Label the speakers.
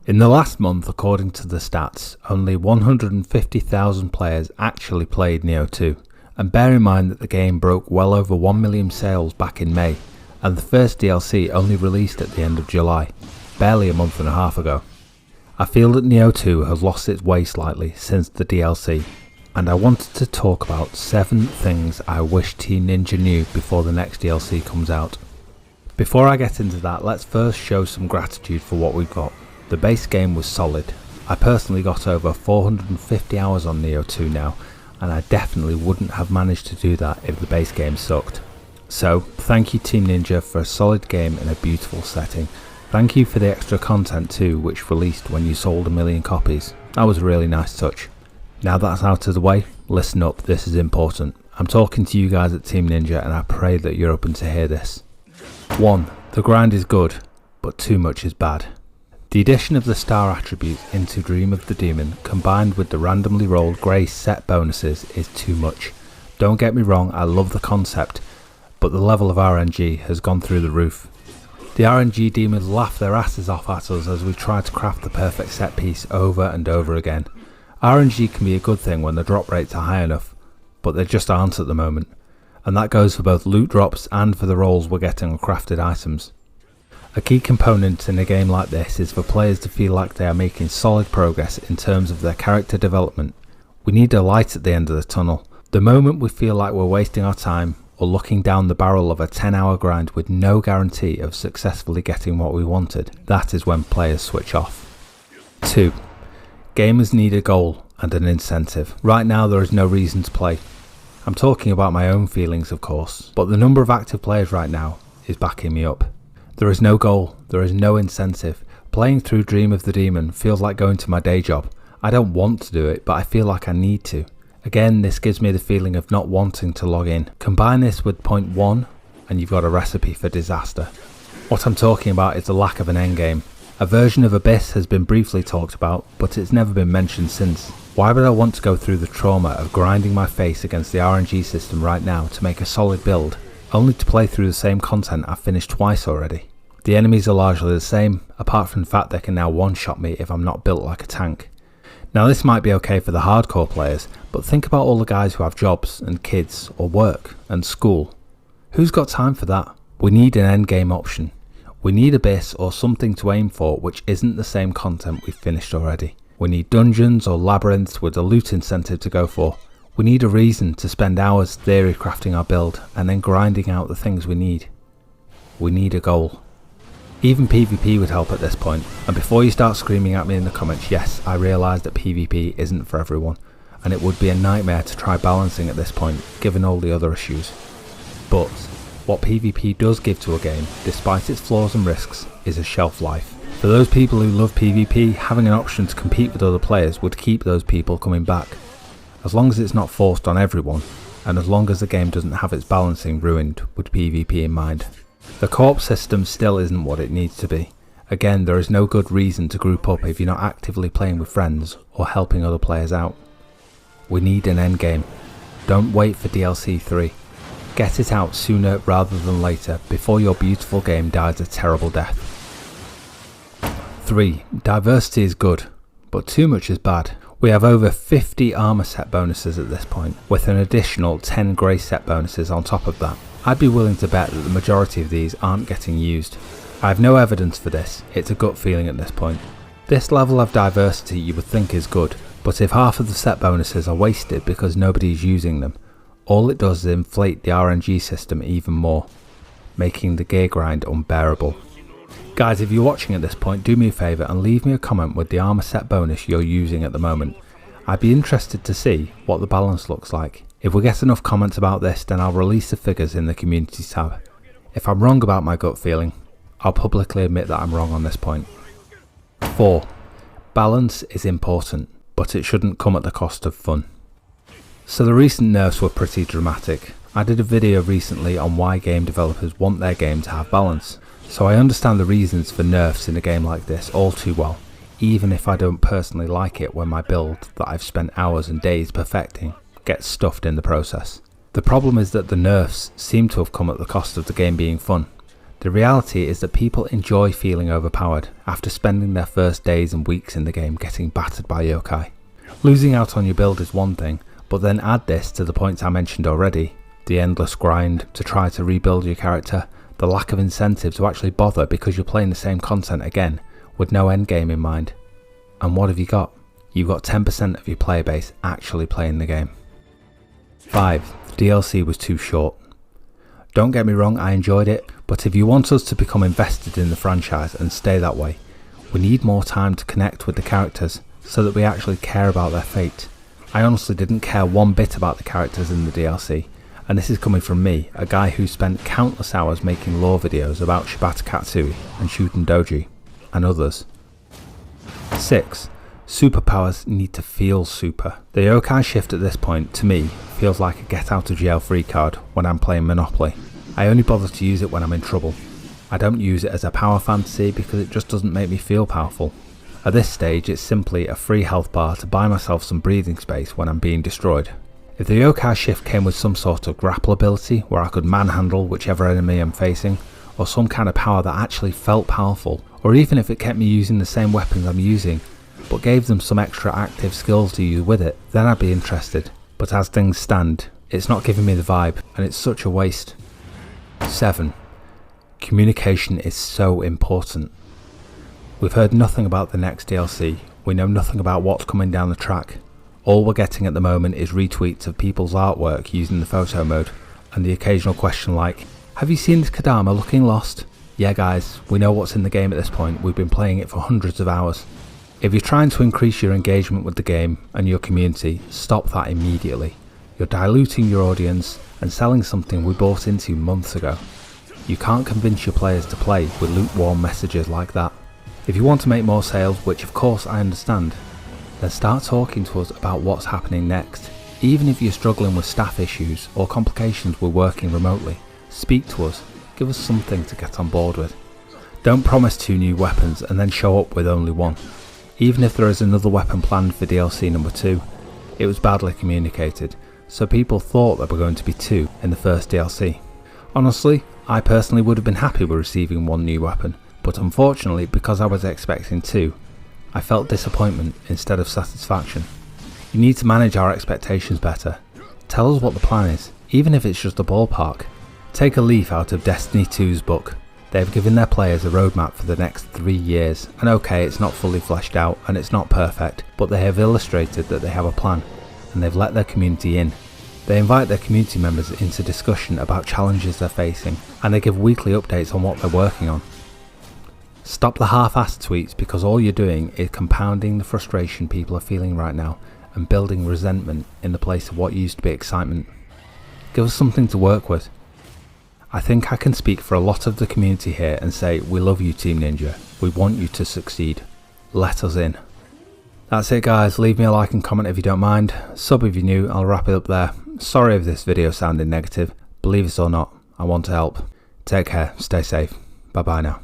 Speaker 1: In the last month, according to the stats, only 150,000 players actually played Nioh 2, and bear in mind that the game broke well over 1 million sales back in May, and the first DLC only released at the end of July, barely a month and a half ago. I feel that Nioh 2 has lost its way slightly since the DLC, and I wanted to talk about 7 things I wish Team Ninja knew before the next DLC comes out. Before I get into that, let's first show some gratitude for what we've got. The base game was solid. I personally got over 450 hours on Nioh 2 now, and I definitely wouldn't have managed to do that if the base game sucked. So, thank you Team Ninja for a solid game in a beautiful setting. Thank you for the extra content too, which released when you sold 1 million copies. That was a really nice touch. Now that's out of the way, listen up, this is important. I'm talking to you guys at Team Ninja and I pray that you're open to hear this. 1. The grind is good, but too much is bad. The addition of the star attribute into Dream of the Demon combined with the randomly rolled grey set bonuses is too much. Don't get me wrong, I love the concept, but the level of RNG has gone through the roof. The RNG demons laugh their asses off at us as we try to craft the perfect set piece over and over again. RNG can be a good thing when the drop rates are high enough, but they just aren't at the moment, and that goes for both loot drops and for the rolls we're getting on crafted items. A key component in a game like this is for players to feel like they are making solid progress in terms of their character development. We need a light at the end of the tunnel. The moment we feel like we're wasting our time or looking down the barrel of a 10-hour grind with no guarantee of successfully getting what we wanted, that is when players switch off. 2. Gamers need a goal and an incentive. Right now there is no reason to play. I'm talking about my own feelings of course, but the number of active players right now is backing me up. There is no goal, there is no incentive. Playing through Dream of the Demon feels like going to my day job. I don't want to do it, but I feel like I need to. Again, this gives me the feeling of not wanting to log in. Combine this with point 1 and you've got a recipe for disaster. What I'm talking about is the lack of an endgame. A version of Abyss has been briefly talked about, but it's never been mentioned since. Why would I want to go through the trauma of grinding my face against the RNG system right now to make a solid build, only to play through the same content I've finished twice already? The enemies are largely the same, apart from the fact they can now one-shot me if I'm not built like a tank. Now this might be okay for the hardcore players, but think about all the guys who have jobs and kids or work and school. Who's got time for that? We need an endgame option. We need Abyss or something to aim for which isn't the same content we've finished already. We need dungeons or labyrinths with a loot incentive to go for. We need a reason to spend hours theory crafting our build and then grinding out the things we need. We need a goal. Even PvP would help at this point, and before you start screaming at me in the comments, yes, I realise that PvP isn't for everyone, and it would be a nightmare to try balancing at this point, given all the other issues. But what PvP does give to a game, despite its flaws and risks, is a shelf life. For those people who love PvP, having an option to compete with other players would keep those people coming back. As long as it's not forced on everyone, and as long as the game doesn't have its balancing ruined with PvP in mind. The co-op system still isn't what it needs to be. Again, there is no good reason to group up if you're not actively playing with friends or helping other players out. We need an endgame. Don't wait for DLC 3. Get it out sooner rather than later before your beautiful game dies a terrible death. 3. Diversity is good, but too much is bad. We have over 50 armor set bonuses at this point, with an additional 10 grey set bonuses on top of that. I'd be willing to bet that the majority of these aren't getting used. I have no evidence for this, it's a gut feeling at this point. This level of diversity you would think is good, but if half of the set bonuses are wasted because nobody is using them, all it does is inflate the RNG system even more, making the gear grind unbearable. Guys, if you're watching at this point, do me a favour and leave me a comment with the armor set bonus you're using at the moment. I'd be interested to see what the balance looks like. If we get enough comments about this, then I'll release the figures in the community tab. If I'm wrong about my gut feeling, I'll publicly admit that I'm wrong on this point. 4. Balance is important, but it shouldn't come at the cost of fun. So the recent nerfs were pretty dramatic. I did a video recently on why game developers want their game to have balance. So I understand the reasons for nerfs in a game like this all too well, even if I don't personally like it when my build that I've spent hours and days perfecting gets stuffed in the process. The problem is that the nerfs seem to have come at the cost of the game being fun. The reality is that people enjoy feeling overpowered after spending their first days and weeks in the game getting battered by yokai. Losing out on your build is one thing, but then add this to the points I mentioned already: the endless grind to try to rebuild your character, the lack of incentive to actually bother because you're playing the same content again with no endgame in mind. And what have you got? You've got 10% of your player base actually playing the game. 5. The DLC was too short. Don't get me wrong, I enjoyed it, but if you want us to become invested in the franchise and stay that way, we need more time to connect with the characters so that we actually care about their fate. I honestly didn't care one bit about the characters in the DLC, and this is coming from me, a guy who spent countless hours making lore videos about Shibata Katsui and Shuten Doji, and others. 6. Superpowers need to feel super. The yokai shift at this point, to me, feels like a get out of jail free card when I'm playing Monopoly. I only bother to use it when I'm in trouble. I don't use it as a power fantasy because it just doesn't make me feel powerful. At this stage, it's simply a free health bar to buy myself some breathing space when I'm being destroyed. If the yokai shift came with some sort of grapple ability where I could manhandle whichever enemy I'm facing, or some kind of power that actually felt powerful, or even if it kept me using the same weapons I'm using, but gave them some extra active skills to use with it, then I'd be interested. But as things stand, it's not giving me the vibe, and it's such a waste. 7. Communication is so important. We've heard nothing about the next DLC, we know nothing about what's coming down the track. All we're getting at the moment is retweets of people's artwork using the photo mode, and the occasional question like, "Have you seen this Kadama looking lost?" Yeah guys, we know what's in the game at this point, we've been playing it for hundreds of hours. If you're trying to increase your engagement with the game and your community, stop that immediately. You're diluting your audience and selling something we bought into months ago. You can't convince your players to play with lukewarm messages like that. If you want to make more sales, which of course I understand, then start talking to us about what's happening next. Even if you're struggling with staff issues or complications with working remotely, speak to us, give us something to get on board with. Don't promise 2 new weapons and then show up with only 1. Even if there is another weapon planned for DLC number 2, it was badly communicated, so people thought there were going to be 2 in the first DLC. Honestly, I personally would have been happy with receiving 1 new weapon, but unfortunately because I was expecting 2, I felt disappointment instead of satisfaction. You need to manage our expectations better. Tell us what the plan is, even if it's just a ballpark. Take a leaf out of Destiny 2's book. They have given their players a roadmap for the next 3 years, and okay, it's not fully fleshed out and it's not perfect, but they have illustrated that they have a plan, and they've let their community in. They invite their community members into discussion about challenges they're facing, and they give weekly updates on what they're working on. Stop the half-assed tweets because all you're doing is compounding the frustration people are feeling right now and building resentment in the place of what used to be excitement. Give us something to work with. I think I can speak for a lot of the community here and say, we love you Team Ninja, we want you to succeed, let us in. That's it guys, leave me a like and comment if you don't mind, sub if you're new, I'll wrap it up there. Sorry if this video sounded negative, believe it or not, I want to help. Take care, stay safe, bye bye now.